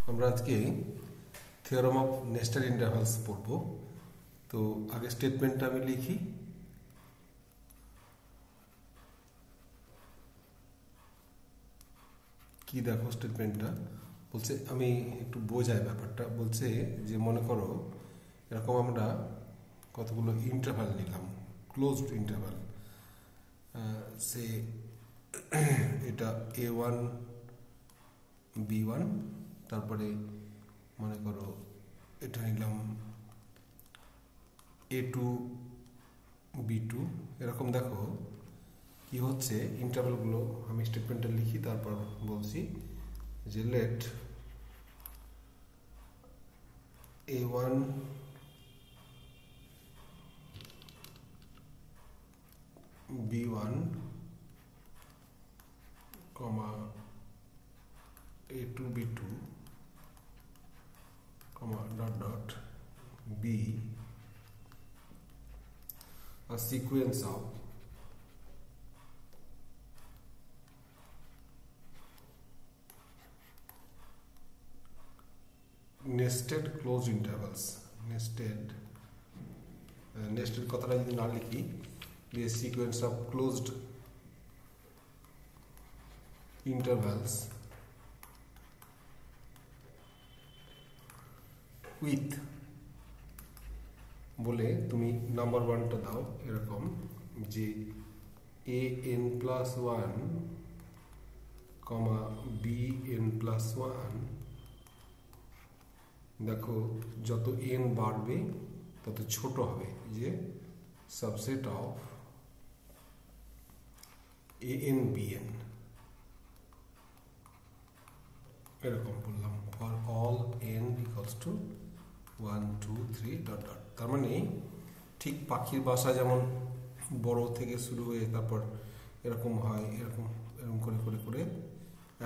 আমরা আজকে theorem of nested intervals পড়ব। তো আগে স্টেটমেন্টটা আমি লিখি। কি দেখো স্টেটমেন্টটা বলছে, আমি একটু বোঝাই ব্যাপারটা। বলছে যে মনে করো এরকম আমরা কতগুলো ইন্টারভাল নিলাম, ক্লোজড ইন্টারভাল। সে এটা A1 B1, তারপরে মনে করো এটা নিলাম A2 B2। এরকম দেখো কি হচ্ছে ইন্টারভালগুলো। আমি স্টেটমেন্টটা লিখি, তারপর বলছি যে late A1 B1 comma A2 B2 comma dot dot B a sequence of nested closed intervals। nested কথাটা যদি না লিখি, a sequence of closed intervals with বলে তুমি নাম্বার ওয়ানটা দাও এরকম যে an+1 কমা bn+1। দেখো যত n বাড়বে তত ছোট হবে, যে সাবসেট অফ an bn। এরকম বললাম for all n equals to 1 2 3 dot dot. তার মানে ঠিক পাখির বাসা যেমন বড় থেকে শুরু হয়ে তারপর এরকম হয়, এরকম এরকম করে করে করে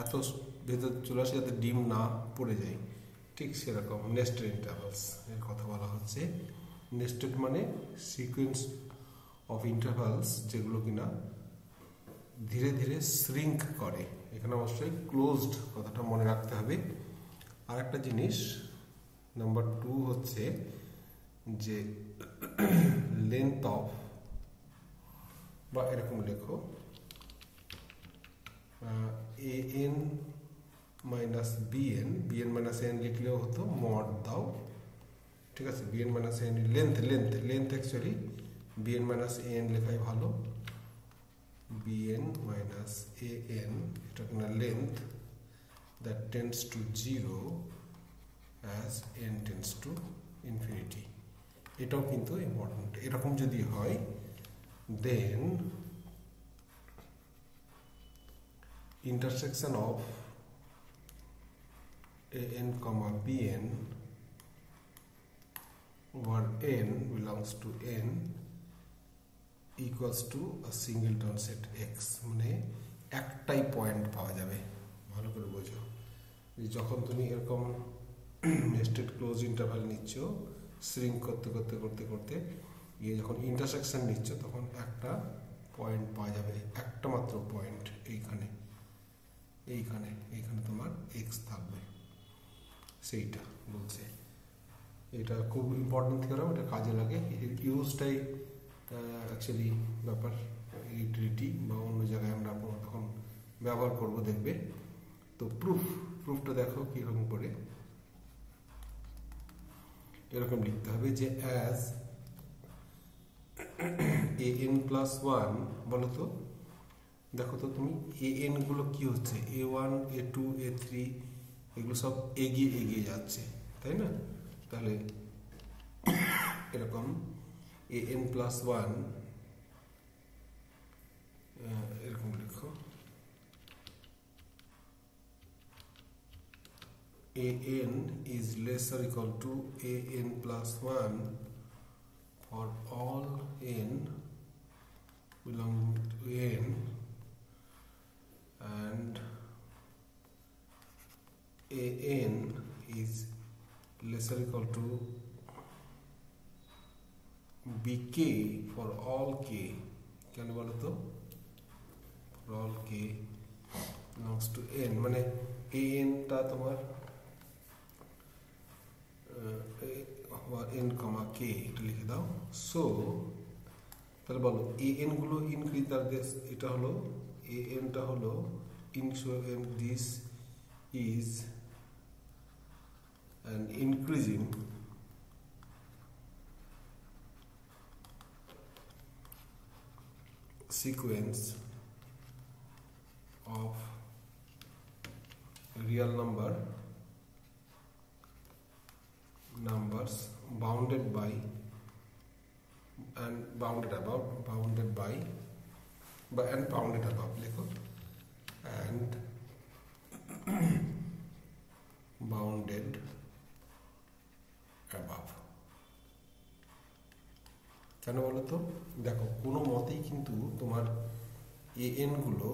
এত ভেতর চলে আসে যাতে ডিম না পড়ে যায়, ঠিক সেরকম নেস্টেড ইন্টারভালস এর কথা বলা হচ্ছে। নেস্টেড মানে সিকোয়েন্স অফ ইন্টারভালস যেগুলো কিনা ধীরে ধীরে শ্রিঙ্ক করে। এখানে অবশ্যই ক্লোজড কথাটা মনে রাখতে হবে। আর একটা জিনিস নাম্বার 2 হচ্ছে যে লেন্থ অফ, বা এরকম লেখো an minus bn, bn minus n লিখলেও হতো, মড দাও, ঠিক আছে। bn minus n length actually bn minus an লেখাই ভালো। bn মাইনাস an এটা কিনা length that tends to 0 as n tends to infinity। এটাও কিন্তু ইম্পর্টেন্ট। এরকম যদি হয় দেন intersection of an comma bn where n belongs to n equals to a singleton set x। মানে একটাই পয়েন্ট পাওয়া যাবে। ভালো করে বোঝো, যখন তুমি এরকম নেস্টেড ক্লোজ ইন্টারভাল নিচ্ছ, শ্রিঙ্ক করতে করতে করতে করতে গিয়ে যখন ইন্টারসেকশন নিচ্ছ তখন একটা পয়েন্ট পাওয়া যাবে, একটা মাত্র পয়েন্ট। এইখানে এইখানে এইখানে তোমার এক্স থাকবে, সেইটা বলছে। এটা খুব ইম্পর্টেন্ট থিওরাম, এটা কাজে লাগে। এর ইউজটাই অ্যাকচুয়ালি ব্যাপার। ইউটিলিটি বা অন্য জায়গায় আমরা তখন ব্যবহার করব, দেখবে। তো প্রুফটা দেখো কীরকম করে। এরকম লিখতে হবে যে অ্যাজ an+1, বলো তো দেখো তো তুমি an গুলো কি হচ্ছে, A1 A2 A3 এগুলো সব এগিয়ে এগিয়ে যাচ্ছে, তাই না? তাহলে এরকম an+1 এরকম লিখো an is lesser equal to an+1 for all n belonging to n, and an is lesser equal to bk for all k। কেন বলো তো? for all k belongs to n, মানে an টা তোমার এন কমা কে এটা লিখে দাও। সো তাহলে বলো এ এন গুলো ইনক্রিজ, এটা হলো এ এনটা হলো this is an increasing sequence of real numbers bounded by and bounded above লেখো and bounded above। কেন বলো তো? দেখো কোনো মতেই কিন্তু তোমার এ এন গুলো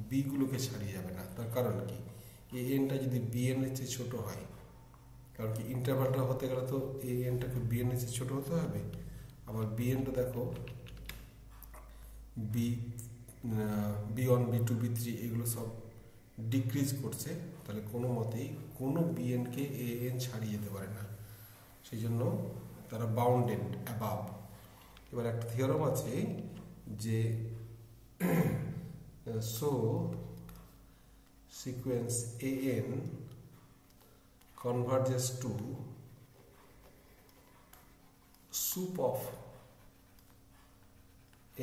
বি গুলোকে ছাড়িয়ে যাবে না। তার কারণ কি, এ এনটা যদি বি এন এর চেয়ে ছোট হয়, কারণ কি ইন্টারভালটা হতে গেলে তো এ এনটাকে বি এন এর চেয়ে ছোট হতে হবে। আবার বি এনটা দেখো B one B two B three এগুলো সব ডিক্রিজ করছে, তাহলে কোনো মতেই কোনো বি এনকে এ এন ছাড়িয়ে যেতে পারে না, সেই জন্য তারা বাউন্ডেড অ্যাবাভ। এবার একটা থিওরাম আছে যে so sequence a n converges to sup of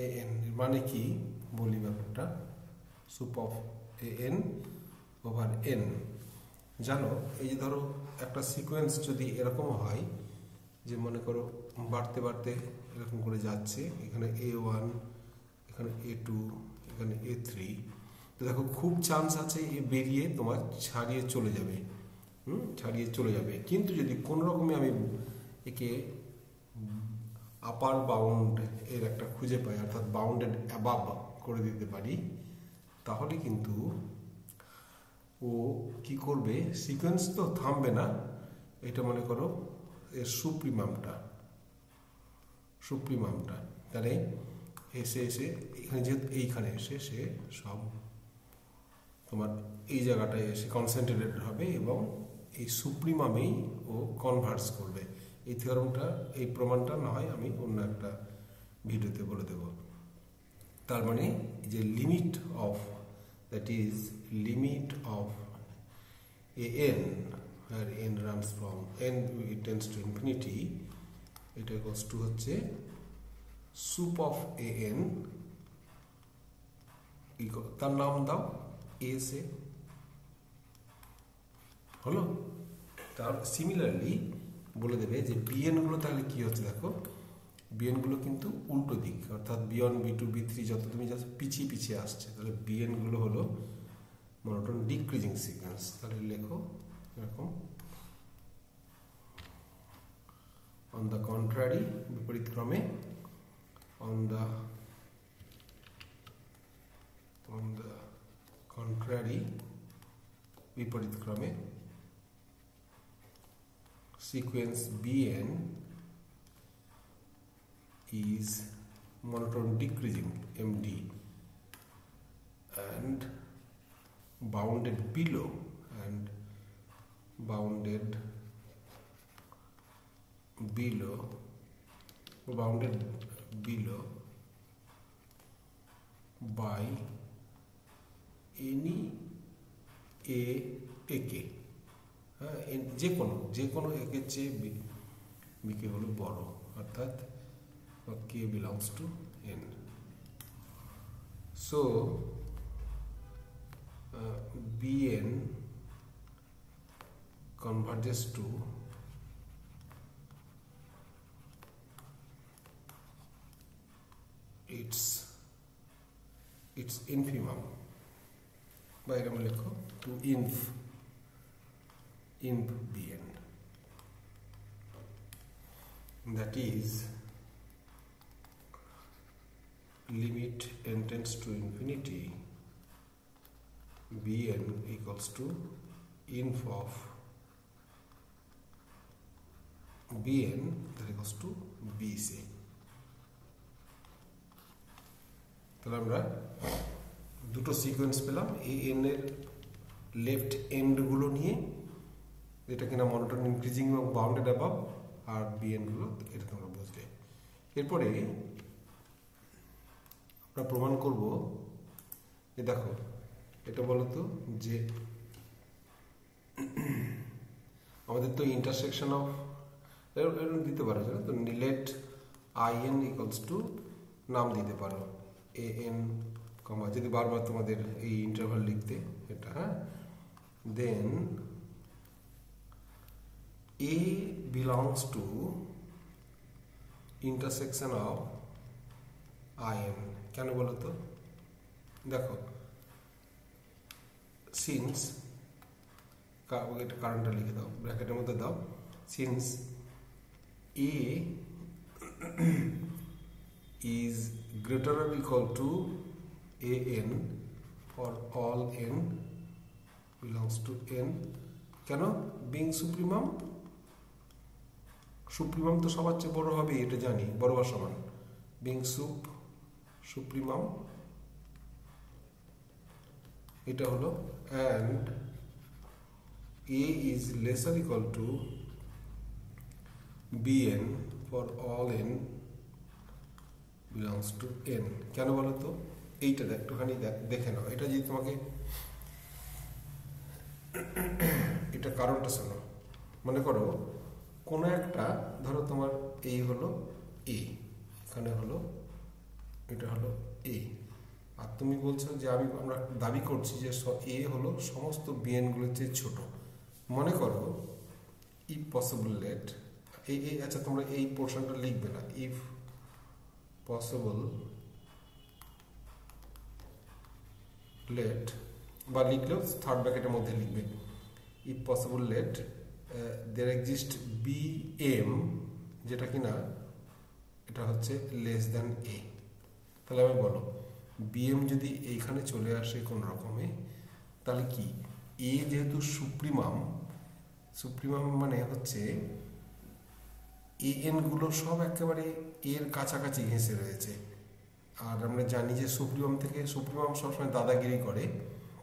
a n. মানে কি বলি ব্যাপারটা, sup of a n over n. জানো এই যে ধরো একটা সিকোয়েন্স যদি এরকম হয় যে মনে করো বাড়তে বাড়তে এরকম করে যাচ্ছে, এখানে এ ওয়ান, এখানে এ টু, এখানে এ থ্রি, তো দেখো খুব চান্স আছে এ বেরিয়ে তোমার ছাড়িয়ে চলে যাবে। কিন্তু যদি কোনো রকমে আমি একে আপার বাউন্ড এর একটা খুঁজে পাই, অর্থাৎ বাউন্ডেড অ্যাবাভ করে দিতে পারি, তাহলে কিন্তু ও কি করবে, সিকোয়েন্স তো থামবে না, এটা মনে করো এর সুপ্রিমামটা, তাহলে এসে এখানে যেহেতু এইখানে এসে সে সব তোমার এই জায়গাটায় এসে কনসেন্ট্রেটেড হবে এবং এই সুপ্রিমামেই ও কনভার্স করবে। এই থিওরামটা, এই প্রমাণটা না হয় আমি অন্য একটা ভিডিওতে বলে দেব। তার মানে যে limit of, that is limit of a N, where n runs from n it tends to infinity, এটা equals to হচ্ছে সুপ অফ এ এন, তার নাম দাও এস এ, হলো। তার সিমিলারলি বলে দেবে যে বিএন গুলো তাহলে কি হচ্ছে, দেখো বিএন গুলো কিন্তু উল্টো দিক, অর্থাৎ B one B two B three যত তুমি যত পিছিয়ে আসছে, তাহলে বিএন গুলো হলো মনোটোন ডিক্রিজিং সিকোয়েন্স। তাহলে লেখো এরকম, অন দ্য কন্ট্রারি, বিপরীত ক্রমে, অন দ্য কন্ট্রারি বিপরীত ক্রমে, sequence Bn is monotone decreasing MD and bounded below by any AK, যে কোনো একের চেয়ে বিকে হলো বড়, অর্থাৎ K belongs to N. So B N converges to its infimum, বাইরে লেখো to inf Bn, that is limit n tends to infinity, Bn equals to inf of Bn that equals to Bc। তাহলে আমরা দুটো সিকোয়েন্স পেলাম, A N এর left and গুলো নিয়ে এটা কিনা মনোটোন ইনক্রিজিং এবং বাউন্ডেড অ্যাবাভ, আর বিএন গুলো এটা তোমরা বুঝলে। এরপরে আমরা প্রমাণ করব যে দেখো এটা বলতো যে আমাদের তো ইন্টারসেকশন অফ দিতে পারো তো লেট IN ইকুয়ালস টু নাম দিতে পারো AN, যদি বারবার তোমাদের এই ইন্টারভাল লিখতে এটা, হ্যাঁ, দেন A belongs to intersection of IN। কেন বলো তো? দেখো সিন্স কারণটা লিখে দাও, ব্র্যাকেটের মধ্যে দাও, since A is greater or equal to AN for all N belongs to N। কেন? being supremum, সুপ্রিমাম তো সবার চেয়ে বড় হবে, এটা জানি, বড় বা সমান, being supremum এটা হলো, and A is lesser equal to BN for all N belongs to N। কেন বলো তো? এইটা একটুখানি দেখে নাও, এটা যদি তোমাকে এটা কারণটা শোনো। মনে করো কোনো একটা, ধরো তোমার এই হলো A, এখানে হলো এটা হলো A, আর তুমি বলছো যে আমরা দাবি করছি যে A হলো সমস্ত BN গুলোর চেয়ে ছোট। মনে করো ইফ পসিবল লেট আচ্ছা তোমরা এই পোর্শনটা লিখবে না, ইফ পসিবল লেট, বা লিখলেও থার্ড ব্র্যাকেটের মধ্যে লিখবে, if possible let there exist BM, যেটা কিনা এটা হচ্ছে লেস দ্যান A। তাহলে আমি বলো BM যদি এইখানে চলে আসে কোন রকমে, তাহলে কি A যেহেতু সুপ্রিমাম মানে হচ্ছে AN গুলো সব একেবারে এর কাছাকাছি ঘেঁষে রয়েছে, আর আমরা জানি যে সুপ্রিমাম সবসময় দাদাগিরি করে,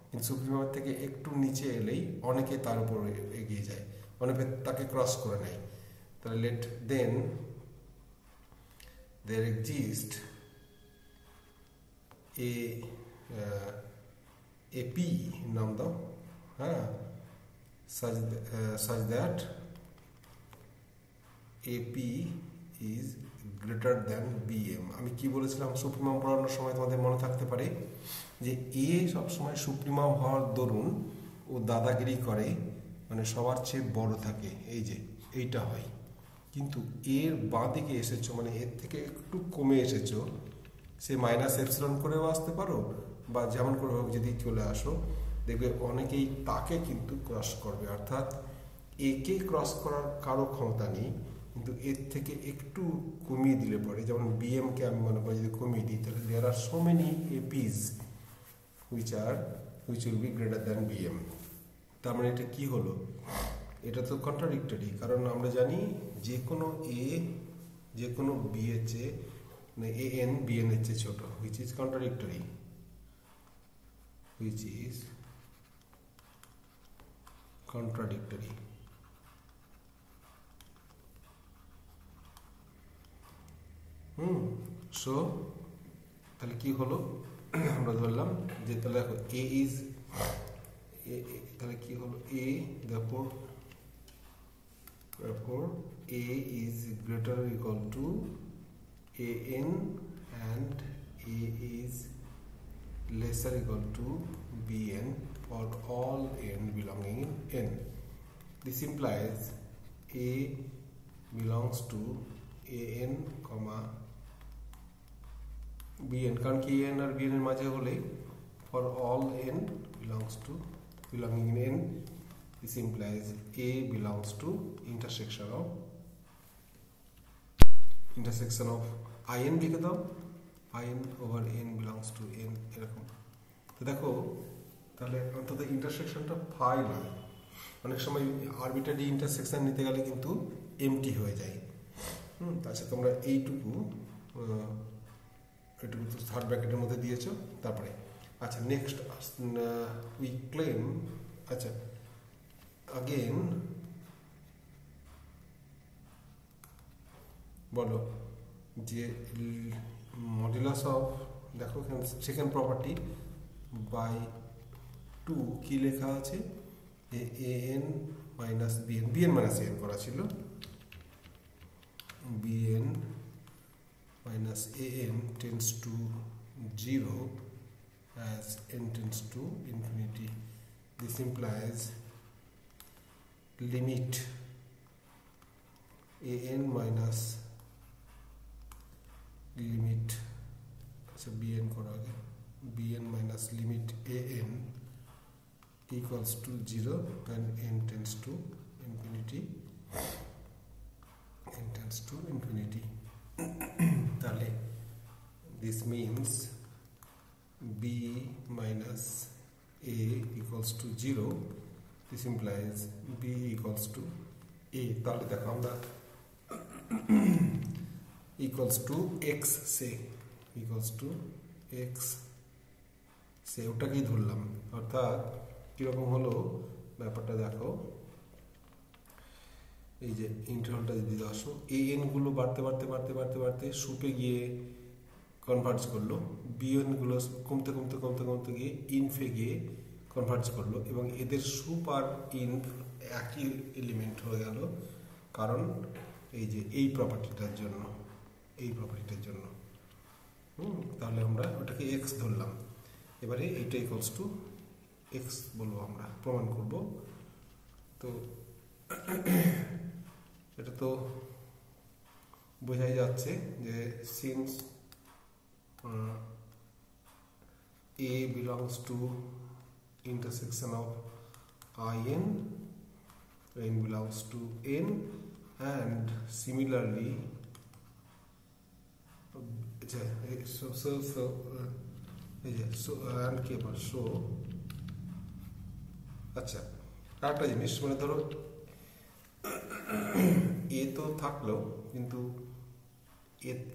কিন্তু সুপ্রিমাম থেকে একটু নিচে এলেই অনেকে তার উপর এগিয়ে যায়, অনেকে তাকে ক্রস করে নেয়। তাহলে let then there exist a P নাম দাও, হ্যাঁ, such that AP is greater than BM। আমি কি বলেছিলাম সুপ্রিমাম পড়ানোর সময়? তোমাদের মনে থাকতে পারে যে A সবসময় সুপ্রিমাম হওয়ার দরুন ও দাদাগিরি করে, মানে সবার চেয়ে বড় থাকে, এই যে এইটা হয়। কিন্তু এর বাঁ দিকে এসেছো, মানে এর থেকে একটু কমে এসেছো, সে মাইনাস এপসিলন করেও আসতে পারো, বা যেমন করে হোক যদি চলে আসো, দেখবে অনেকেই তাকে কিন্তু ক্রস করবে, অর্থাৎ একে ক্রস করার কারো ক্ষমতা নেই, কিন্তু এর থেকে একটু কমিয়ে দিলে পরে, যেমন BM কে আমি মনে করি যদি কমিয়ে দিই, তাহলে there are so many APs which will be greater than BM। তার মানে এটা কি হলো? এটা তো কন্ট্রাডিক্টরি, কারণ আমরা জানি যে কোনো A যে কোনো B এর চেয়ে, মানে AN BN এর চেয়ে ছোট, which is contradictory, সো তাহলে কি হলো? আমরা ধরলাম যে তাহলে দেখো A is তাহলে কি হলো? A therefore A is greater or equal to AN and A is lesser equal to BN for all N belonging in N। This implies A belongs to AN, BN, কারণ কি AN R BN এর মাঝে হলে for all N belonging in N, this implies A belongs to intersection of IN লিখে দাও, IN over N belongs to N, এরকম। তো দেখো তাহলে অন্তত ইন্টারসেকশনটা ফাই নয়, অনেক সময় আরবিটারি ইন্টারসেকশন নিতে গেলে কিন্তু এমটি হয়ে যায়। তাছাড়া তোমরা এইটুকু তো থার্ড ব্র্যাকেটের মধ্যে দিয়েছো। তারপরে আচ্ছা নেক্সট উই ক্লেম, আচ্ছা again বলো যে মডুলাস অফ, দেখো সেকেন্ড প্রপার্টি বাই 2 কি লেখা আছে, an minus bn minus an করা ছিল, bn minus an tends to 0 as n tends to infinity. This implies limit an minus limit, so bn করা আগে, bn minus limit an equals to 0 when n tends to infinity, n tends to infinity. তাহলে this means b minus a equals to 0. This implies b equals to a. তাহলে দেখো আমরা equals to x say, equals to x say ওটাকেই ধরলাম। অর্থাৎ কিরকম হলো ব্যাপারটা দেখো, এই যে ইন্টারভালটা যদি আসো, an গুলো বাড়তে বাড়তে বাড়তে বাড়তে বাড়তে সুপে গিয়ে কনভার্জ করলো, bn গুলো কমতে কমতে কমতে কমতে গিয়ে ইনফে গিয়ে কনভার্জ করলো, এবং এদের সুপ আর ইনফ একই এলিমেন্ট হয়ে গেল, কারণ এই যে এই প্রপার্টিটার জন্য, এই প্রপার্টিটার জন্য। তাহলে আমরা ওটাকে এক্স ধরলাম। এবারে এইটা ইকুয়ালস টু এক্স বলবো, আমরা প্রমাণ করব। তো এটা তো বোঝাই যাচ্ছে যে since a belongs to intersection of in, n belongs to n, and similarly and cable so, আচ্ছা আরেকটা জিনিস, মানে ধরো এ তো থাকলো, কিন্তু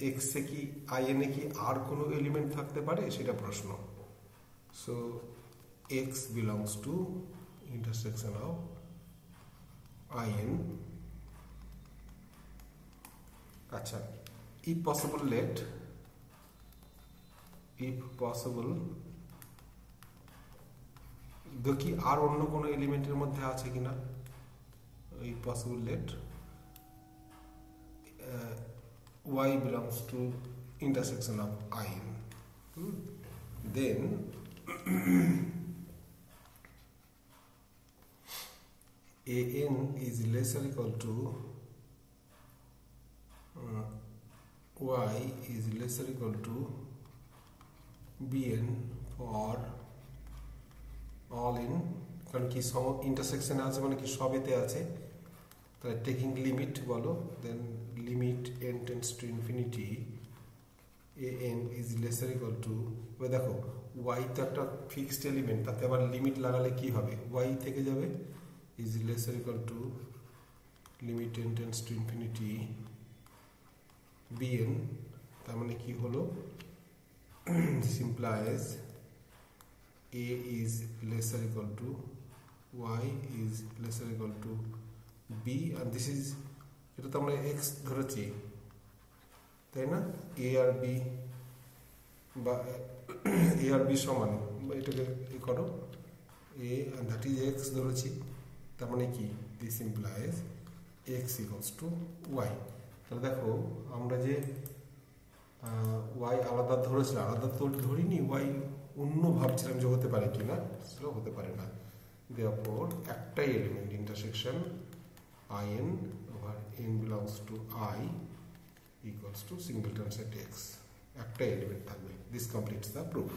এক্স এ কি আইএন এ কি আর কোনো এলিমেন্ট থাকতে পারে, সেটা প্রশ্ন। So x belongs to intersection of in. আচ্ছা, if possible let, if possible দেখি আর অন্য কোনো এলিমেন্টের মধ্যে আছে কিনা, if possible let y belongs to intersection of in, then an is less or equal to y is less or equal to bn for all in, কারণ কি সম ইন্টারসেকশনে আছে মানে কি সবেতে আছে, তাহলে টেকিং লিমিট বলো, then limit n tends to infinity an is less or equal to, দেখো y তো একটা ফিক্সড এলিমেন্ট, তাতে আবার লিমিট লাগালে কি হবে, y থেকে যাবে, is less or equal to limit n tends to infinity bn, তার মানে কি হলো, this implies a is less or equal to y is less or equal to b, and this is, এটা তো আমরা x ধরেছি তাই না, a আর b বা a আর b সমান, এটাকে করো a and that is x ধরেছি, তার মানে কি, this implies x equals to y। তাহলে দেখো আমরা যে y আলাদা ধরেছিলাম, আলাদা তো ধরিনি, y অন্য ভাবছিলাম যে হতে পারে কিনা, সেটা হতে পারে না। therefore একটাই element intersection in over n belongs to I equals to singleton set x, একটাই এলিমেন্ট থাকবে। this completes the proof.